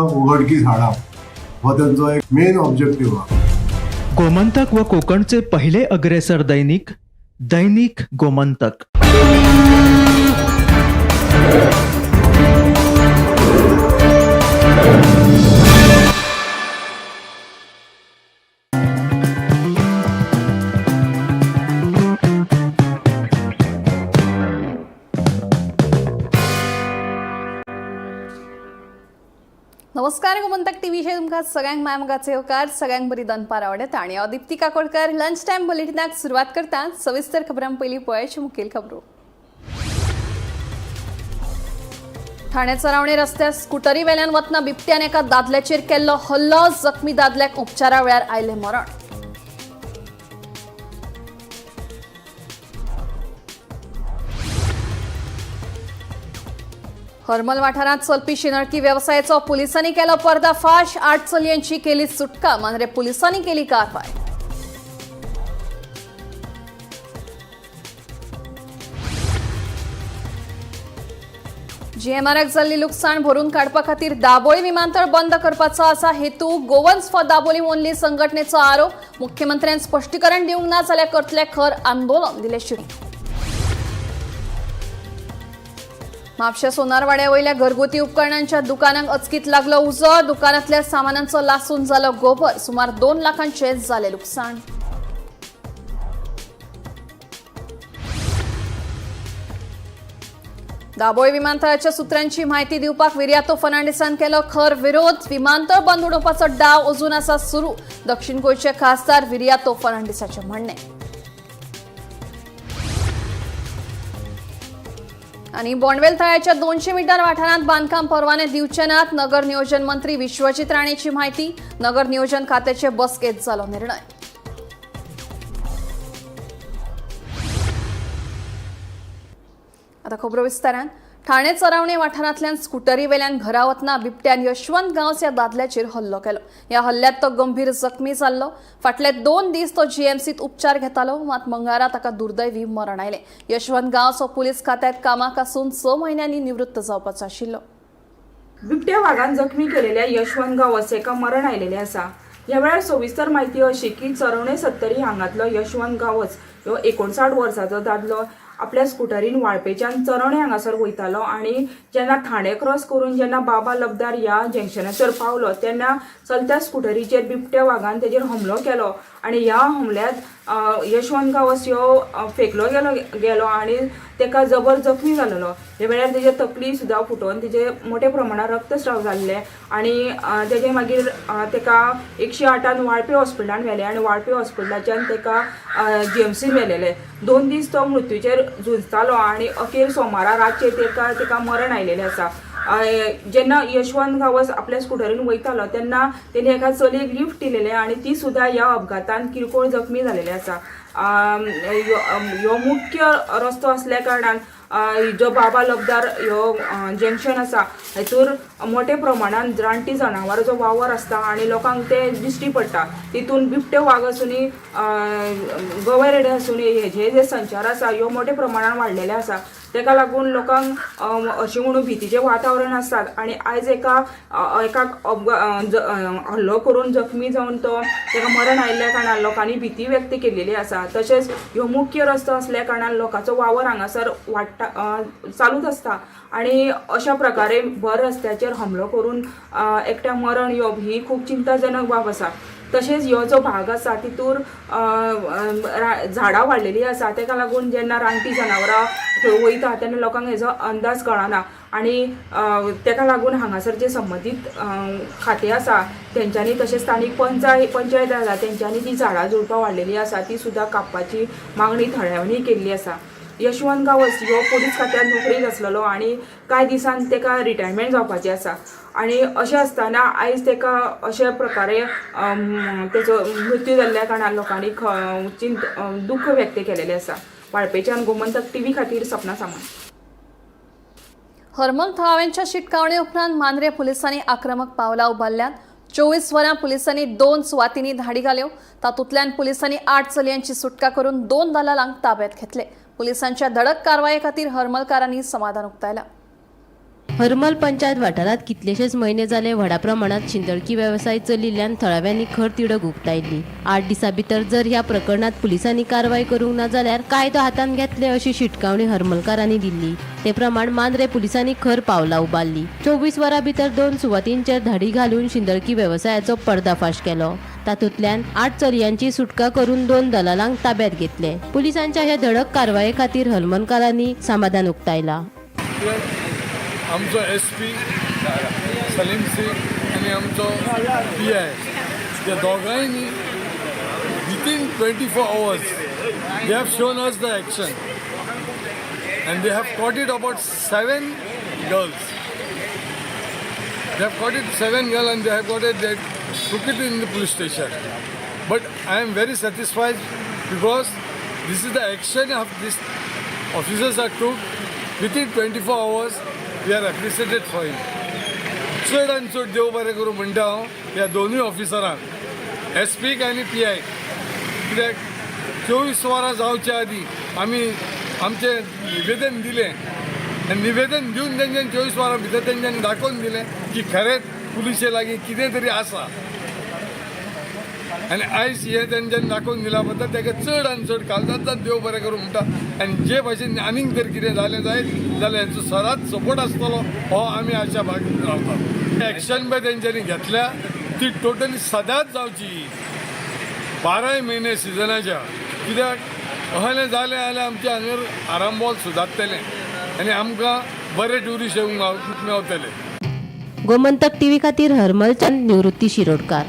उघडकीस हाडप हो त्यांचो एक मेन ऑब्जेक्टिव्ह आहे. गोमंतक व कोकणचे पहिले अग्रेसर दैनिक दैनिक गोमंतक. नमस्कार. गोमंतक टीव्हीचे तुमकां सगळ्यांक मायमोगाचे होकार, सगळ्यांक बरी दनपार आवडत आणि हांव दीप्ती काकोडकर. लंच टायम बुलेटिनाक सुरवात करता. सविस्तर खबरां पयलीं पळोवयाच्यो मुखेल खबरो. ठाणे चरावणे रस्त्यार स्कुटरी वेल्यान वतना बिबट्यान एका दादल्याचेर केल्लो हल्लो, जखमी दादल्याक उपचारा वेळार आयले मरण. हरमल वाठारांत चलपी शिनळकी वेवसायाचो पुलिसांनी केलो पर्दाफाश. 8 चलयांची केली सुटका. मांद्रे पुलिसांनी केली कारवाय. जीएमआरएक जाल्ली लुकसाण भरून काडपा खातीर दाबोळी विमानतळ बंद करपाचो आसा हेतू. गोवन्स फॉर दाबोळी ओन्ली संघटनेचो आरोप. मुख्यमंत्र्यान स्पश्टीकरण दिवंक ना जाल्यार करतले खर आंदोलन, दिले शिरी. म्हापशा सोनारवाड्या वयल्या घरगुती उपकरणांच्या दुकानांक अचकीत लागलो उजो. दुकानांतल्या सामानांचो लासून जालो गोबर. सुमार 2 लाखांचे जाले लुकसाण. दाबोळी विमानतळाच्या सूत्रांची म्हायती दिवपाक विर्यातो फर्नांडिसान केलो खर विरोध. विमानतळ बंद उडोवपाचो डाव अजून आसा सुरू. दक्षिण गोंयचे खासदार विर्यातो फर्नांडिसाचे म्हणणे. आणि बोंडवेल तळ्याच्या 200 मीटर वाठारांत बांदकाम परवाने दिवचे नात. नगर नियोजन मंत्री विश्वजीत राणेची माहिती. नगर नियोजन खात्याचे बसकेत जालो निर्णय. आता खबरो विस्तारान. ठाणे चरावणे वाठारांतल्यान स्कुटरी वेल्यान घरा वतना बिबट्यान यशवंत गांवस ह्या दादल्याचेर हल्लो केलो. ह्या हल्ल्यात तो गंभीर जखमी जाल्लो. फाटले 2 दीस तो जीएमसीत उपचार घेतालो, मात मंगळारा ताका दुर्दैवी मरण आयलें. यशवंत गांवचो पुलीस खात्यांत कामाक आसून 6 म्हयन्यांनी निवृत्त जावपाचो आशिल्लो. बिबट्या वाघान जखमी केलेल्या यशवंत गांवस एका मरण आयलेले आसा. ह्या वेळार सविस्तर माहिती अशी की चरवणे 70 हांगातलो यशवंत गांवस ह्यो 59 वर्साचो दादलो आपल्या स्कुटरीन वाळपेच्यान चरवणे हांगासर वयतालो आणि जेन्ना ठाणे क्रॉस करून जेन्ना बाबा लबदार ह्या जंक्शनाचेर पावलो तेन्ना चलत्या स्कुटरीचेर बिबट्या वाघान तेजेर हमलो केलो आणि ह्या हमल्यात यशवंत गांवस ह्यो फेकलो गेलो आणि तेका जबर जखमी जालेलो. ह्या वेळार तेजे तकली सुद्दां फुटोवन तेजे मोठ्या प्रमाणात रक्तस्राव जाल्ले आणि तेजे मागीर तेका 108 वाळपे हॉस्पिटलांत व्हेले आणि वाळपे हॉस्पिटलाच्यान तेका जीएमसीन व्हेलेले. 2 दीस तो मृत्यूचेर झुजतालो आणि अखेर सोमारा रातचे तेका मरण आयलेलें आसा. जेन्ना यशवंत गांवस आपल्या स्कुटरीन वयतालो तेन्ना तेणे एका चलयेक लिफ्ट दिलेलें आणि ती सुद्दां ह्या अपघातान किरकोळ जखमी जालेली आसा. ह्यो मुख्य रस्तो असल्या कारणान जो बाबा लबदार ह्यो जंक्शन आसा हेतूर मोठ्या प्रमाणान रानटी जनावरांचो वावर आसता आणि लोकांक ते दिश्टी पडटा. तितून बिबटे वाघ आसुनी गवेरेडे आसुनी हेजे जे संचार आसा ह्यो मोठ्या प्रमाणान वाडलेले आसा. तेका लागून लोकांक अशें म्हणून भीतीचें वातावरण आसतात आणि आयज एकाक हल्लो करून जखमी जावन तेका मरण आयिल्ल्या कारणान लोकांनी भीती व्यक्त केलेली आसा. तशेंच ह्यो मुख्य रस्तो असल्या कारणान लोकांचो वावर हांगासर चालूच आसता आणि अशा प्रकारे भर रस्त्याचेर हमलो करून एकट्या मरण येवप ही खूब चिंताजनक बाब आसा. तशेंच ह्यो जो भाग आसा तितूर झाडां वाडलेलीं आसा तेका लागून जेन्ना रानटी जनावरां थंय वयता तेन्ना लोकांक हेजो अंदाज कळना आणि तेका लागून हांगासर जे संबंदीत खातें आसा तेंच्यांनी तशेंच स्थानीक पंचायत आसा तेंच्यांनी ती झाडां झुडपां वाडलेलीं आसा ती सुद्दां कापपाची मागणी थळाव्यांनी केल्ली आसा. यशवंत गांवस ह्यो पुलीस खात्यांत नोकरेक आसलेलो आणि कांय दिसान तेका रिटायरमेंट जावपाचें आसा आणि अशें आसतना आयज तेका अशा प्रकारे तेचो मृत्यू जाल्ल्या कारणान लोकांनी दुख्ख व्यक्त केलेलें आसा. वाळपेच्यान गोमंतक टीव्ही खातीर सपना सामंत. हरमल थळाव्यांच्या शिटकावणे उपरांत मांद्रे पुलिसांनी आक्रमक पावलां उबारल्यात. 24 वरां पुलिसांनी 2 सुवातींनी धाडी घाल्यो. तातूंतल्यान पुलिसांनी 8 चलयांची सुटका करून 2 दलालांक ताब्यात घेतले. पुलिसांच्या धडक कारवाये खातीर हरमलकारांनी समाधान उक्तायलां. हरमल पंचायत वाठारात कितलेशेच म्हयने जाले व्हडा प्रमाणात शिंदळकी वेवसाय चलिल्ल्यान थळाव्यांनी खर तिडक उक्तायल्ली. 8 दिसां भितर जर ह्या प्रकरणात पुलिसांनी कारवाय करूंक ना जाल्यार कायदो हातान घेतले अशी शिटकावणी हरमलकारांनी दिल्ली. ते प्रमाण मांद्रे पुलिसांनी खर पावलां उबारली. 24 वरां भितर 2 सुवातींचेर धाडी घालून शिंदळकी वेवसायाचो पर्दाफाश केलो. तातूंतल्यान 8 चलयांची सुटका करून 2 दलालांक ताब्यात घेतले. पुलिसांच्या ह्या धडक कारवाये खातीर हरमलकारांनी समाधान उक्तायला. आमचो SP सलीम सिंग आणि आमचो PI त्या दोगांयनी within 24 hours they have shown us the action and they have caught it about 7 girls. They have caught it 7 girls and they have got it, they took it in the police station. But I am very satisfied because this is the action of these officers are took within 24 hours. We are appreciated for it. चड आनी चड देव बरें करूं म्हणटा हांव ह्या दोनूय ऑफिसरांक, SP आनी PI. कित्याक 24 वरां जावच्या आदीं आमी आमचें निवेदन दिलें आनी निवेदन दिवन तेंच्यांनी 24 वरां भितर तेंच्यांनी दाखोवन दिलें की खरेंच पुलिशे लागीं कितें तरी आसा. आनी आयज हे तेंच्यांनी दाखोवन दिल्या बद्दल ताका चड आनी चड कालदांतल्यान देव बरें करूं म्हणटा. आनी जे भाशेन आनीक जर कितें जालें जायत जाल्यार हेचो सदांच सपोर्ट आसतलो हो आमी आशा बाळगीत रावतात. एक्शन पळय तेंच्यांनी घेतल्या ती टोटली सदांच जावची 12 म्हयने सिजनाच्या. कित्याक अहलें जालें जाल्यार आमच्या हांगर आरांबोल सुदारतलें आनी आमकां बरे ट्युरिस्ट येवंक मेवतले. गोमंतक टीव्ही खातीर हरमलच्यान निवृत्ती शिरोडकार.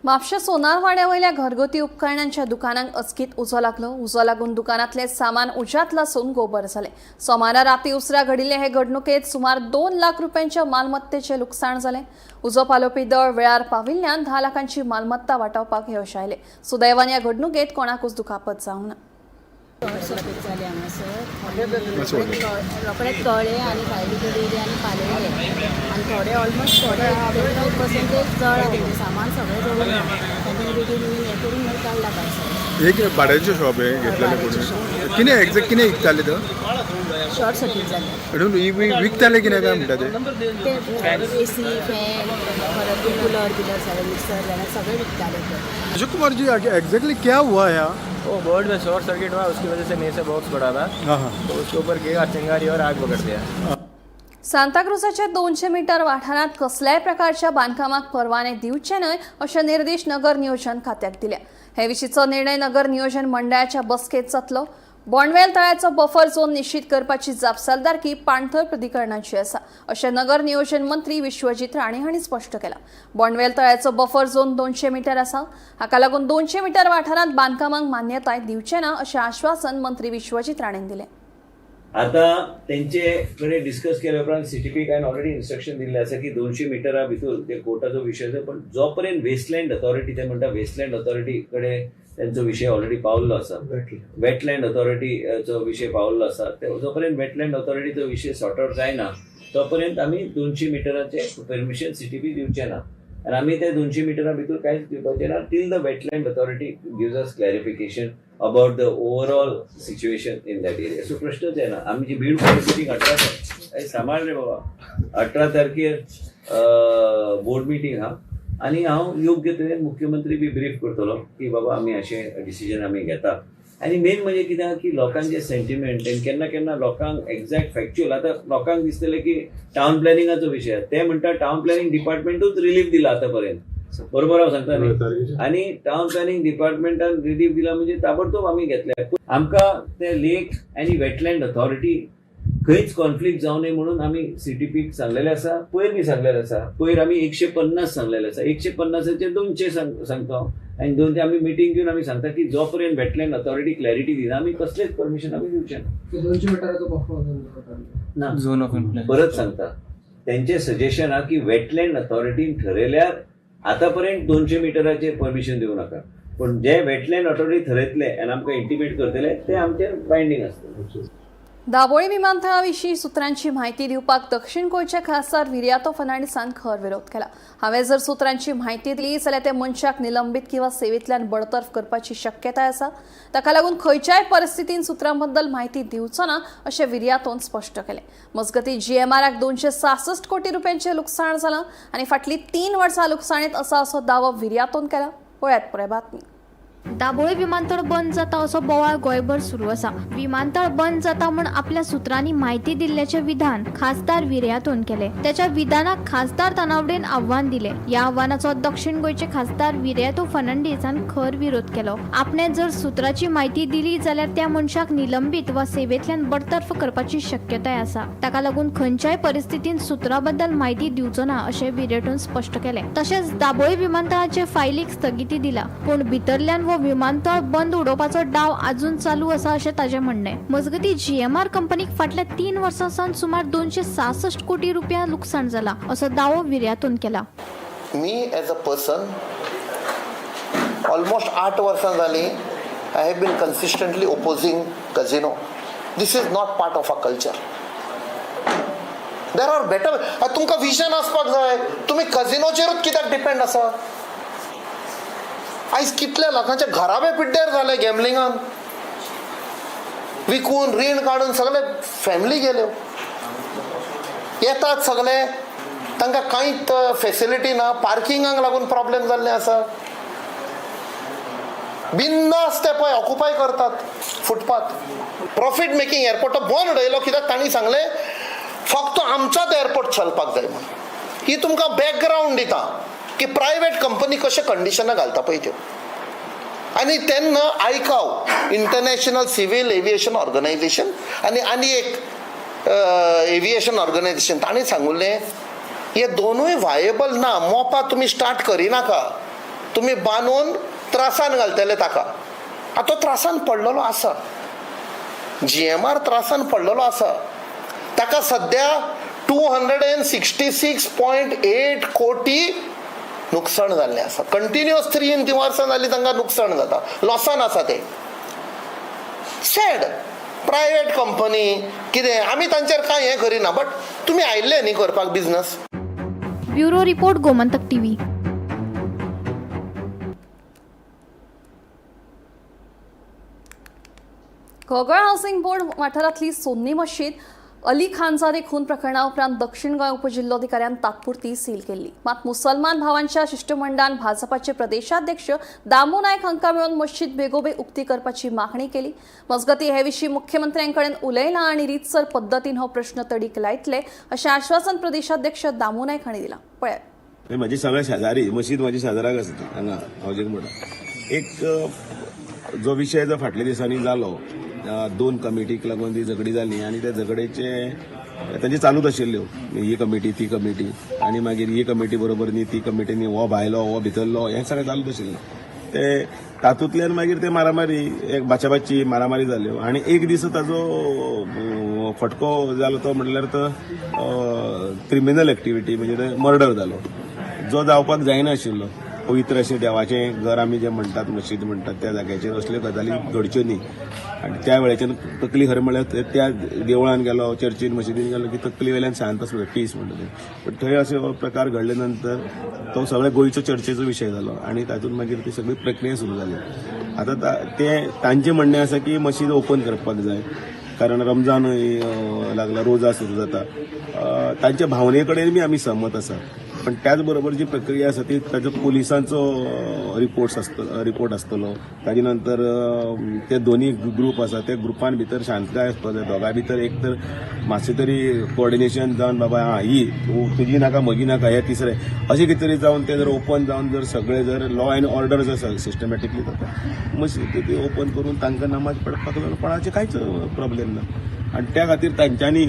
म्हापशा सोनारवाड्या वयल्या घरगुती उपकरणांच्या दुकानांक अचकीत उजो लागलो. उजो लागून दुकानांतले सामान उज्यांत लासून गोबर जाले. सोमारा राती उसरा घडिल्ले हे घडणुकेत सुमार 2 लाख रुपयांच्या मालमत्तेचे लुकसाण जाले. उजो पालोवपी दळ वेळार पाविल्ल्यान 10 लाखांची मालमत्ता वाटावपाक यश आयले. सुदैवान ह्या घडणुकेत कोणाकूच दुखापत जावंक ना. जाले हांगासर रोखडेच तळे आनी सायडी कडेन आनी पालयले आनी थोडे ऑलमोस्ट थोडे 25% जळ आयले. सामान सगळें जळून तांणी बेगीन हे करून मागीर काडला भायर. एक भाड्याचें शॉप आहे घेतलेलें कोणी कितें एक्झॅक्ट कितें विकताले तो शॉर्ट सर्कीट जालें. विकताले कितें काय म्हणटा ते AC फॅन परत कूलर सगळे मिक्सर जाल्यार सगळे विकताले ते. अशोक कुमार जी एग्जैक्टली क्या हुआ है यहाँ? वो बोर्ड में शॉर्ट सर्किट हुआ, उसकी वजह से नीचे से बॉक्स पड़ा था तो उसके ऊपर गिरा चिंगारी और आग पकड़ दिया. सांताक्रुजाच्या 200 मीटर वाठारात कसल्याय प्रकारच्या बांदकामाक परवाने दिवचे न्हय अशे निर्देश नगर नियोजन खात्याक दिल्या. हे विशींचो निर्णय नगर नियोजन मंडळाच्या बसकेत जातलो. बोंडवेल तळ्याचो बफर झोन निश्चित करपाची जापसालदारकी पाणथळ प्राधिकरणाची आसा अशें नगर नियोजन मंत्री विश्वजीत राणे हांणी स्पश्ट केलां. बोंडवेल तळ्याचो बफर झोन 200 मीटर आसा. हाका लागून 200 मीटर वाठारांत बांदकामांक मान्यताय दिवचे ना अशें आश्वासन मंत्री विश्वजीत राणेन दिलें. आता तेंचे कडेन डिस्कस केल्या उपरांत CTP कांय ऑलरेडी इन्स्ट्रक्शन दिल्ले आसा की 200 मिटरा भितर ते कोर्टाचो विशय आसा. पण जो पर्यंत वेस्टलँड अथॉरिटी ते म्हणटा वेस्टलँड अथॉरिटी कडेन त्यांचो विषय ऑलरेडी पावल्लो आसा. वेटलँड अथॉरिटीचो विषय पावल्लो आसा. जो पर्यंत वेटलँड अथॉरिटीचो विषय सॉर्ट आउट जायना तो पर्यंत आमी 200 मिटराचे परमिशन CTP दिवचे ना. आनी आमी ते 200 मिटरा भितर कांयच दिवपाचे ना till the wetland authority gives us clarification about the overall situation in that area. So प्रश्नच येना. आमची बीड मिटींग 18 सांबाळ रे बाबा 18 तारखेर बोर्ड मिटींग हा आनी हांव योग्य तरेन मुख्यमंत्री बी ब्रीफ करतलो की बाबा आमी अशें डिसिजन आमी घेता. आनी मेन म्हणजे कितें की लोकांचे सेंटिमेंट केन्ना केन्ना लोकांक एक्झॅक्ट फॅक्च्युअल आतां लोकांक दिसतलें की टावन प्लॅनिंगाचो विशय ते म्हणटा टावन प्लॅनिंग डिपार्टमेंटूच रिलीफ दिला आतां पर्यंत. बरोबर हांव सांगता न्ही. आनी टावन प्लॅनिंग डिपार्टमेंटान रिलीफ दिला म्हणजे ताबडतोब आमी घेतल्या. आमकां ते लेक आनी वेटलँड अथॉरिटी खंयच कॉन्फ्लिक्ट जावं नये म्हणून आमी CTPक सांगलेले आसा. पयर बी सांगलेले आसा. पयर आमी 150 सांगलेले आसा. 150चे 200 सांगता आनी 200 आमी मिटींग घेवन आमी सांगता की जो पर्यंत वेटलँड अथॉरिटी क्लॅरिटी दिना आमी कसलेच परमिशन आमी दिवचे ना. झोन ऑफ इन्फ्लुएन्स परत सांगता तेंचे सजेशन हा की वेटलँड अथॉरिटीन ठरयल्यार आतापर्यंत 200 मिटराचेर परमिशन दिवं नाका. पण जे वेटलँड अथॉरिटी ठरयतले आनी आमकां इंटिमेट करतले ते आमचेर बायंडींग आसतलें. दाबोळी विमानतळाविषयी सूत्रांची माहिती दिवपाक दक्षिण गोंयचे खासदार विर्यातो फर्नांडिसान खर विरोध केला. हांवें जर सूत्रांची माहिती दिली जाल्यार ते मनशाक निलंबीत किंवा सेवेंतल्यान बडतर्फ करपाची शक्यताय आसा. ताका लागून खंयच्याय परिस्थितीन सूत्रांबद्दल माहिती दिवचो ना अशें विर्यातोन स्पश्ट केलें. मजगतीं GMRक 266 कोटी रुपयांचें लुकसाण जालां आनी फाटलीं 3 वर्सां लुकसाणीत आसा असो दावो विर्यातोन केला. पळयात पुराय बातमी. दाबोळी विमानतळ बंद जाता असो बोवाळ गोंयभर सुरू आसा. विमानतळ बंद जाता म्हूण आपल्या सुत्रांनी माहिती दिल्ल्याचे विधान खासदार विर्यातोन केले. त्याच्या विधानाक खासदार तानावडेन आव्हान दिले. या आव्हानाचो दक्षिण गोंयचे खासदार विर्यातो फर्नांडीसान खर विरोध केलो. आपणे जर सुत्राची माहिती दिली जाल्यार त्या मनशाक निलंबीत वा सेवेंतल्यान बडतर्फ करपाची शक्यताय आसा. ताका लागून खंयच्याय परिस्थितीन सुत्राबद्दल माहिती दिवचो ना अशें विर्यातोन स्पश्ट केले. तशेंच दाबोळी विमानतळाचे फायलीक स्थगिती दिला, पूण भितरल्यान विमानतळ बंद उडोवपाचो डाव अजून चालू आसा अशें ताजें म्हणणें. मजगतीं GMR कंपनीक फाटल्या 3 वर्सां सावन सुमार 266 कोटी रुपया लुकसाण जाला असो दावो विर्यातोन केला. मी एज अ पर्सन ऑलमोस्ट 8 वर्सां जालीं I have been consistently opposing casino. This is not part of a culture. There are better. तुमकां विजन आसपाक जाय. तुमी कझिनोचेरूच कित्याक डिपेंड आसा? आयज कितल्या लोकांचे घराबे पिड्ड्यार जाले गॅमलिंगान. विकून रीण काडून सगळे फॅमिली गेल्यो. येतात सगळे, तांकां कांयच फेसिलिटी ना. पार्किंगाक लागून प्रॉब्लेम जाल्ले आसा. बिंदास ते पळय ऑक्युपाय करतात फुटपाथ. प्रॉफिट मेकिंग एअरपोर्ट बंद उडयलो कित्याक तांणी सांगले फक्त आमचोच एअरपोर्ट चलपाक जाय म्हणून. ही तुमकां बॅकग्रावंड दिता की प्रायवेट कंपनी कशे कंडिशनां घालता पळय त्यो. आनी तेन्ना आयकाव इंटरनॅशनल सिव्हिल एविएशन ऑर्गनायझेशन आनी एक एविएशन ऑर्गनायझेशन तांणी सांगुल्लें हे दोनूय व्हायेबल ना. मोपा तुमी स्टार्ट करिनाका. तुमी बांदून त्रासान घालतले ताका. तो त्रासान पडलेलो आसा. GMR त्रासान पडलेलो आसा. ताका सद्या 266.8 कोटी नुकसाण जाल्लें आसा. कंटिन्युअस 3 वर्सां जालीं तांकां नुकसाण जाता. लॉसान आसा ते. सॅड. प्रायवेट कंपनी कितें आमी तांचेर कांय हें करिना. बट तुमी आयिल्ले न्ही करपाक business. Bureau report Gomantak TV. घोगळ housing board वाठारांतली सोन्नी मशीद अली खानजादे खून प्रकरणा उपरांत दक्षिण गोंय उपजिल्लोधिकाऱ्यान तात्पुरती सील केल्ली. मात मुसलमान भावांच्या शिष्टमंडळान भाजपाचे प्रदेशाध्यक्ष दामू नायक हांकां मेळून मशीद बेगोबेग उक्ती करपाची मागणी केली. मजगतीं हे विशीं मुख्यमंत्र्यांकडेन उलयलां आनी रितसर पद्दतीन हो प्रश्न तडीक लायतले अशें आश्वासन प्रदेशाध्यक्ष दामू नायक हांणी दिलां. पळयात. म्हजे सगळे शेजारी मशीद म्हज्या शेजाराक आसा हांगा हावजींग बोर्डाक. एक जो विशय जो फाटल्या दिसांनी जालो 2 कमिटीक लागून ती झगडी जाली आनी त्या झगडेचे तांचे चालूच आशिल्ल्यो ही कमिटी ती कमिटी आनी मागीर ही कमिटी बरोबर न्ही ती कमिटी न्ही हो भायलो हो भितरलो हें सगळें चालूच आशिल्लें. ते तातूंतल्यान मागीर ते मारामारी एक बाचाबाची मारामारी जाल्यो आनी एक दीस ताजो फटको जालो तो म्हणल्यार तो क्रिमिनल एक्टिविटी म्हणजे मर्डर जालो जो जावपाक जायनाशिल्लो. पवित्र अशें देवाचें घर आमी जें म्हणटात मशीद म्हणटात त्या जाग्याचेर असल्यो गजाली घडच्यो न्ही. आनी त्या वेळाच्यान तकली खरें म्हळ्यार त्या देवळान गेलो चर्चीन मशिदीन गेलो की तकली वयल्यान शांत आसता पीस म्हणटा तें. पण थंय अशे प्रकार घडले नंतर तो सगळ्या गोंयचो चर्चेचो विशय जालो आनी तातूंत मागीर ती सगळी प्रक्रिया सुरू जाली. आतां ते तांचें म्हणणें आसा की मशीद ओपन करपाक जाय कारण रमजानूय लागला रोजा सुरू जाता. तांच्या भावने कडेन बी आमी सहमत आसा. पण त्याच बरोबर जी प्रक्रिया आसा ती ताजो पुलिसांचो रिपोर्ट आसतलो. ताजे नंतर ते दोन्ही ग्रुप आसा त्या ग्रुपान भितर शांतताय आसपाक जाय. दोगांय भितर एक तर मातशें तरी कोऑर्डिनेशन जावन बाबा ही तुजी नाका म्हजी नाका हे तिसरें अशें कितें तरी जावन ते जर ओपन जावन जर सगळे जर लॉ अँड ऑर्डर जर सिस्टमॅटिकली जाता मशीद ती ओपन करून तांकां नमाज पडपाक कोणाचें कांयच प्रॉब्लेम ना. आनी त्या खातीर तांच्यांनी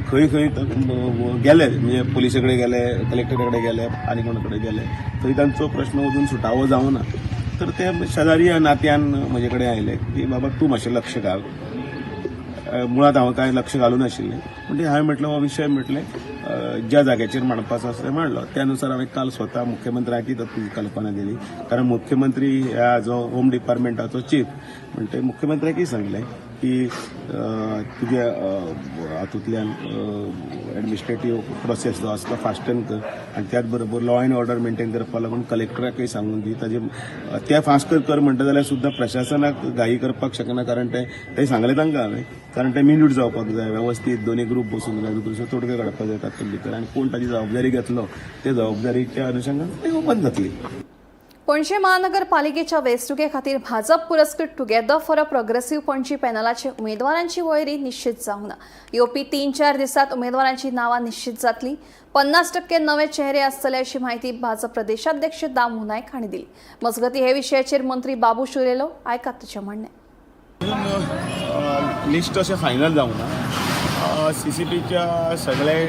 खंय खंय गेले म्हणजे पुलिसे कडेन गेले कलेक्टरा कडेन गेले आनी कोणा कडेन गेले थंय तांचो प्रश्न अजून सुटावो जावना. तर ते शेजारी नात्यान म्हजे कडेन आयले की बाबा तूं मातशें लक्ष घाल. मुळात हांव कांय लक्ष घालूं नाशिल्लें म्हणजे हांवें म्हटलें हो विशय म्हटलें ज्या जाग्याचेर मांडपाचो आसा तें मांडलो. त्यानुसार हांवें काल स्वता मुख्यमंत्र्याकय तातूंत कल्पना दिली कारण मुख्यमंत्री ह्या जो होम डिपार्टमेंटाचो चीफ म्हणटा मुख्यमंत्र्याकय सांगलें की तुज्या हातूंतल्यान एडमिनिस्ट्रेटीव प्रोसेस जो आसा तो फास्टन कर आनी त्याच बरोबर लॉ एंड ऑर्डर मेंटेन करपा लागून कलेक्टराकय सांगून दी ते फास्ट कर म्हणटा जाल्यार सुद्दां प्रशासनाक घाई करपाक शकना कारण ते सांगलें तांकां हांवें कारण ते मिन्यूट जावपाक जाय वेवस्थीत दोनूय ग्रूप बसूंक जाय दुसरो तोडगे काडपाक जाय तातूंत भितर आनी कोण ताची जबाबदारी घेतलो ते जबाबदारीच्या अनुशंगान ती ओपन जातली. पणजी महानगरपालिकेच्या वेंचणुके खातीर भाजप पुरस्कृत together for a progressive Panaji पॅनलाचे उमेदवारांची वळेरी निश्चित जावंक ना. येवपी 3-4 दिसांत उमेदवारांची नावां निश्चित जातली. 50% नवे चेहरे आसतले अशी माहिती भाजप प्रदेशाध्यक्ष दामू नायक हांणी दिली. मजगतीं हे विशयाचेर मंत्री बाबू शुरेलो आयकात ताचें म्हणणें. लिस्ट अशें फायनल जावंक ना. CCPच्या सगळे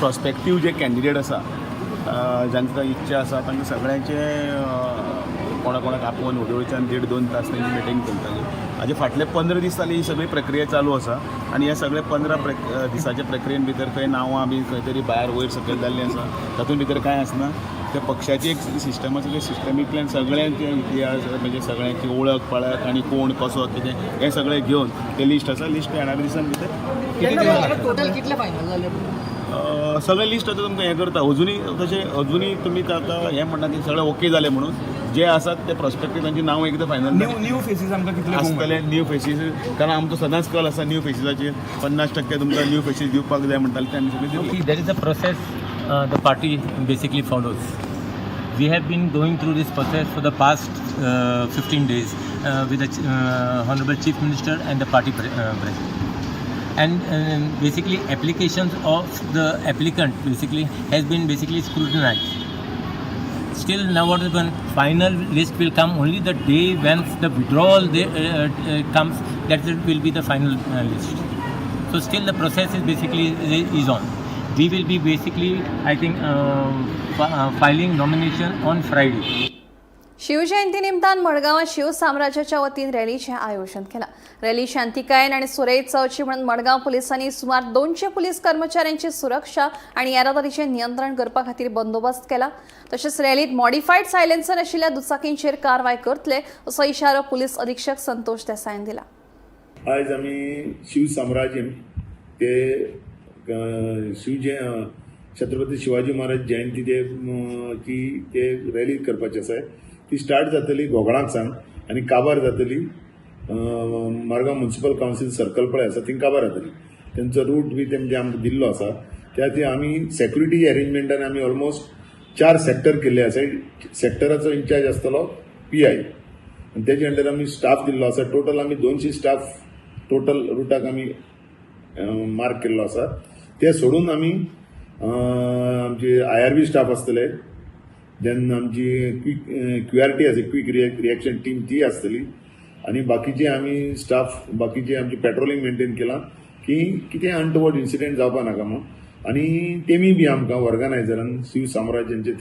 प्रॉस्पेक्टीव जे कॅन्डिडेट आसा जांकां इच्छा आसा तांकां सगळ्यांचे कोणाक आपोवन वडोळच्यान 1.5-2 तास तेंची मिटींग करतली. हाजे फाटले 15 दीस जाली ही सगळी प्रक्रिया चालू आसा आनी ह्या सगळे 15 दिसाच्या प्रक्रियेन भितर खंय नांवां बी खंय तरी भायर वयर सकयल जाल्लीं आसा तातूंत भितर कांय आसना. त्या पक्षाची एक सिस्टम आसा त्या सिस्टमींतल्यान सगळ्यांचे इतिहास म्हणजे सगळ्यांची वळख पळख आनी कोण कसो कितें हें सगळें घेवन ते लिस्ट आसा. लिस्ट येणाऱ्या दिसान भितर टोटल कितले फायनल जाले सगळे लिस्ट आतां तुमकां हें करता. अजुनी तुमी आतां हें म्हणटा की सगळें ओके जालें म्हणून जे आसात ते प्रॉस्पेक्टीव तांची नांव एकदां फायनल न्यू फेसीस आमकां कितले आसतले. न्यू फेसीस कारण आमचो सदांच कल आसा न्यू फेसीसाचेर 50% तुमकां न्यू फेसीस दिवपाक जाय म्हणटाले ते आमी सगळे दिले. There is a process the party basically follows. We have been going through this process for the past 15 days with the Honorable Chief Minister and the party president. And basically applications of the applicant basically has been basically scrutinized. Still now what is one final list will come only the day when the withdrawal comes, that will be the final list. So still the process is basically is on. We will be basically, I think, filing nomination on Friday. Shivjayanti निमतान मडगांवां शिवसाम्राज्याच्या वतीन रॅलीचें आयोजन केलां. Rally शांतिकायेन आनी सुरळीत चलची म्हणून मडगांव पुलिसांनी सुमार 200 पुलीस कर्मचाऱ्यांची सुरक्षा आनी येरादारीचें नियंत्रण करपा खातीर बंदोबस्त केला. तशेंच रॅलीत मॉडिफायड सायलेन्सर आशिल्ल्या दुचाकींचेर कारवाय करतले असो इशारो पुलीस अधीक्षक संतोष देसाईन दिला. आयज आमी शिवसाम्राज्य ते छत्रपती शिवाजी महाराज जयंती ते रॅली करपाची आसा. ती स्टार्ट जातली गोगडाक सावन आनी काबार जातली मडगांव म्युनिसिपल कावन्सील सर्कल पळय आसा थंय काबार जातली. तेंचो रूट बी तेंचे आमकां दिल्लो आसा. त्या खातीर आमी सेक्युरिटी अरेंजमेंटान आमी ऑलमोस्ट 4 सेक्टर केल्ले आसा. सेक्टराचो इन्चार्ज आसतलो PI आनी तेजे अंडर आमी स्टाफ दिल्लो आसा. टोटल आमी 200 स्टाफ टोटल रुटाक आमी मार्क केल्लो आसा. ते सोडून आमी आमचे IRB स्टाफ आसतले. देन आमची QRT आसा क्विक रिएक्शन टीम ती आसतली आनी बाकीचे आमी स्टाफ बाकीचे आमचे पेट्रोलिंग मेंटेन केलां की कितें अनटवर्ड इन्सिडेंट जावपा नाका म्हणून. आनी तेमी बी आमकां ऑर्गनायझरान शिव साम्राज्यांचे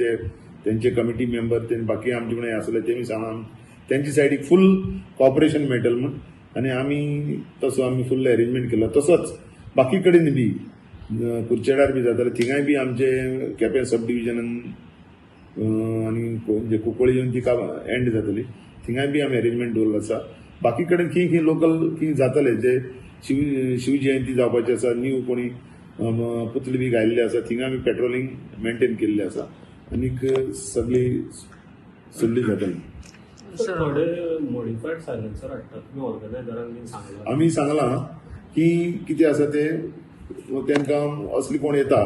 तेंचे कमिटी मेंबर ते बाकी आमचे कडेन आसले तेमी सांगून तेंचे सायडीक फूल कॉपरेशन मेळटलें म्हणून आनी आमी तसो आमी फुल्ल अरेंजमेंट केलो. तसोच बाकी कडेन बी कुर्चेडार बी जाताले थिंगाय बी आमचे केपें सब डिविजनान आनी जे कुंकळी येवन ती एंड जातली थिंगाय बी आमी अरेंजमेंट दवरलो आसा. बाकी कडेन खंय लोकल खंय जातले जे शिवजयंती जावपाची आसा न्यू कोणी पुतळे बी घायल्ले आसा थिंगा आमी पेट्रोलिंग मेंटेन केल्लें आसा आनीक सगळी जातली. आमी सांगलां की कितें आसा ते तांकां असली कोण येता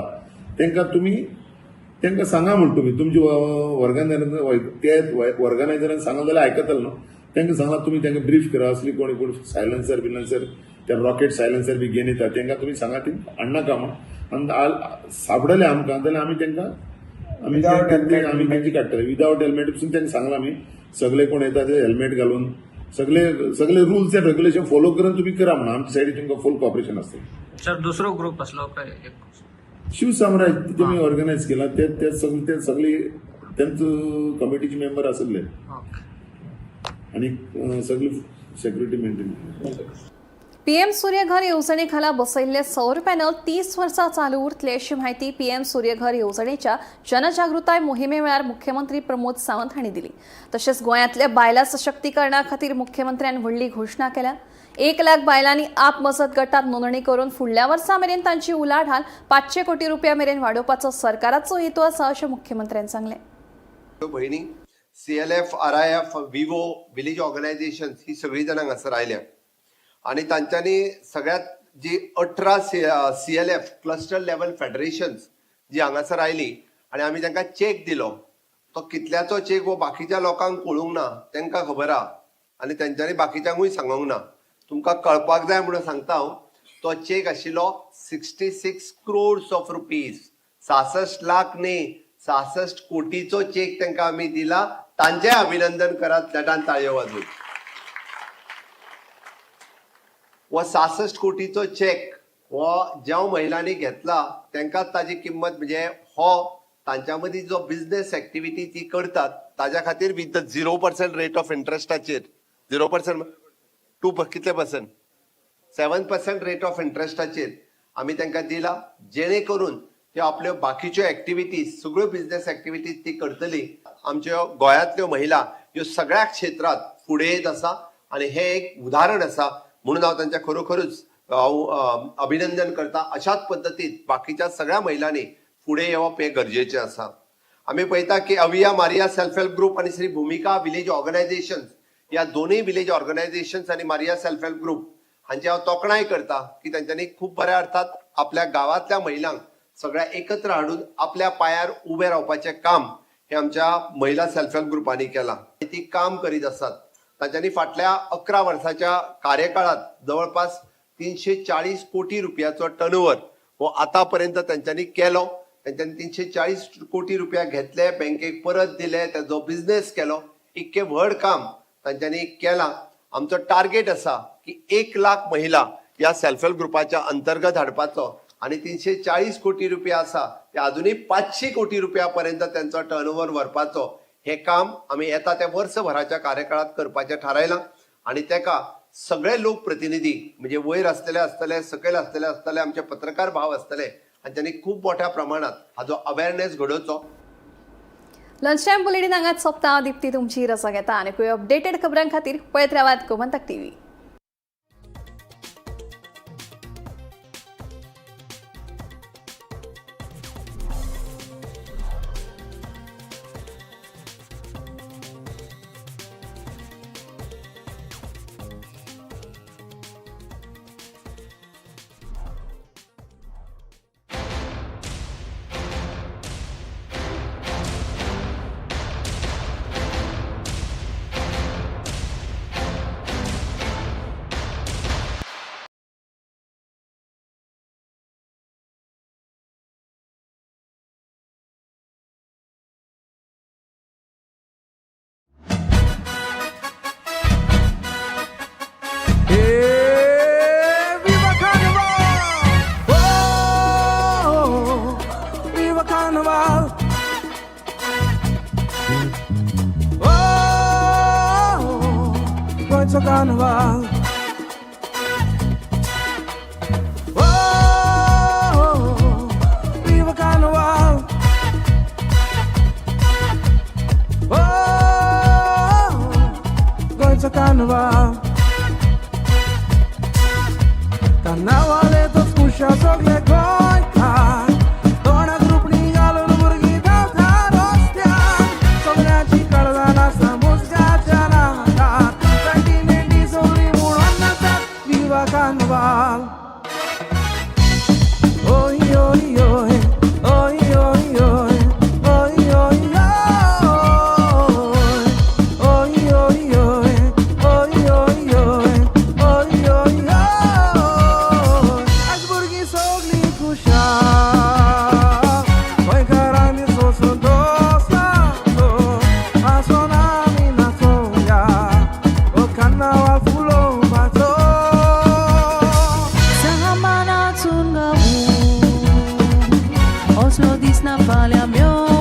तांकां तुमी तांकां सांगा म्हण तुमी तुमचे ऑर्गनायझरान सांगले जाल्यार आयकतले न्हू. तांकां सांगला तुमी तांकां ब्रीफ करा. असली कोण सायलन्सर ते रॉकेट सायलन्सर बी घेवन येता तांकां तुमी सांगा ती हाडनाका म्हण. आनी सापडले आमकां जाल्यार आमी तांकां आमी तांची काडटले. विदावट हेल्मेट पसून तांकां सांगलां आमी सगळे कोण येता ते हेल्मेट घालून सगळे रूल्स एंड रेग्युलेशन फॉलो करून तुम्ही करा म्हणून आमच्या सायडीन तुमकां फुल कॉपरेशन आसतलें. सर दुसरो ग्रुप असलो काय शिवसाम्राज तुमी ऑर्गनायज केला ते सगळी तेंचो कमिटीचे मेंबर आसले आनी सगळी सेक्युरिटी मेंटेन. पीएम सूर्यघर येवजणेखाला बसयल्ले सौर पॅनल 30 वर्सां चालू उरतले अशी माहिती पीएम सूर्यघर येवजणेच्या जनजागृताय मोहिमे वेळार मुख्यमंत्री प्रमोद सावंत हांणी दिली. तशेंच गोंयांतल्या बायलां सशक्तीकरणा खातीर मुख्यमंत्र्यान व्हडली घोशणा केल्या. 1 लाख बायलांनी आप मजत गटात नोंदणी करून फुडल्या वर्सा मेरेन तांची उलाढाल 500 कोटी रुपया मेरेन वाडोवपाचो सरकाराचो हेतू आसा अशें मुख्यमंत्र्यान सांगलें. भयणी CLF, RIF, VO, village organisations ही सगळीं जाणां हांगासर आयल्या आणि तांच्यांनी सगळ्यात जी 18 CLF क्लस्टर लेवल फेडरेशन्स जी हांगासर आयली आणि आमी तांकां चेक दिलो. तो कितल्याचो चेक हो बाकीच्या लोकांक कळूंक ना, तांकां खबर आहा आनी तांच्यांनी बाकीच्यांकूय सांगूंक ना. तुमकां कळपाक जाय म्हणून सांगता हांव, तो चेक आशिल्लो 66 crores of rupees. 66 लाख न्ही, 66 कोटीचो चेक तांकां आमी दिला. तांचें अभिनंदन करात नेटान ताळयो वाजून. हो 66 कोटीचो चेक हो ज्या महिलांनी घेतला तांकांच ताजी किंमत म्हणजे हो तांच्या मदीं जो बिझनेस एक्टिविटी ती करतात ताज्या खातीर विथ द 0% रेट ऑफ इंटरेस्टाचेर 0% 2 कितले पर्सेंट 7% रेट ऑफ इंटरेस्टाचेर आमी तांकां दिला, जेणे करून त्यो आपल्यो बाकीच्यो एक्टिविटीज सगळ्यो बिझनेस एक्टिविटीज ती करतली. आमच्यो गोंयांतल्यो महिला ह्यो सगळ्या क्षेत्रात फुडें येत आसा आनी हें एक उदाहरण आसा. म्हणून हांव तांच्या खरोखरूच अभिनंदन करता. अशाच पद्दतीन बाकीच्या सगळ्या महिलांनी फुडें येवप हें गरजेचें आसा. आमी पळयता की अविया मारिया सेल्फ हेल्प ग्रुप आनी श्री भूमिका विलेज ऑर्गनायझेशन्स ह्या दोनूय विलेज ऑर्गनायझेशन्स आनी मारिया सेल्फ हेल्प ग्रुप हांची हांव तोखणाय करता की तांच्यांनी खूब बऱ्या अर्थात आपल्या गांवांतल्या महिलांक सगळ्या एकत्र हाडून आपल्या पांयार उबे रावपाचें काम हे आमच्या महिला सेल्फ हेल्प ग्रुपांनी केलां. ती काम करीत आसात. तांच्यांनी फाटल्या 11 वर्साच्या कार्यकाळात जवळपास 340 कोटी रुपयाचो टर्नओव्हर हो आतापर्यंत तांच्यांनी केलो. तांच्यांनी 340 कोटी रुपया घेतले, बँकेक परत दिले, ताजो बिझनेस केलो. इतकें व्हड काम तांच्यांनी केलां. आमचो टार्गेट आसा की 1 लाख महिला ह्या सेल्फ हेल्प ग्रुपाच्या अंतर्गत हाडपाचो आणि 340 कोटी रुपया आसा ते अजूनही 500 कोटी रुपया पर्यंत त्यांचो टर्नओव्हर व्हरपाचो हे काम आम्ही येता त्या वर्सभराच्या कार्यकाळात करपाचें थारायलां. आणि तेका सगळे लोक प्रतिनिधी म्हणजे वयर आसतले सकयल आसतले आमचे पत्रकार भाव आसतले हांच्यांनी खूब मोठ्या प्रमाणात हाजो अवेअरनेस घडोवचो. लंच टायम बुलेटिन हांगाच सोंपता. दिप्ती तुमची रजा घेता आनी खंय अपडेटेड खबरां खातीर पळयत रावात Gomantak TV. Carnival. Viva Carnival. Going to Carnival. Carnaval é todos puxar só que é goita. Dona grupo ninguém no burguita carostia. Sobre a chica da nossa música janata. Viva Carnaval. Oi, oi, oi, oi, oi, oi, oi, oi, oi, oi, oi, oi, oi, oi, oi, oi. As burgues sogli puxa, oi carami so dosa, a sonami na soya, o Carnaval fulo bato. Oslo dis na falha meu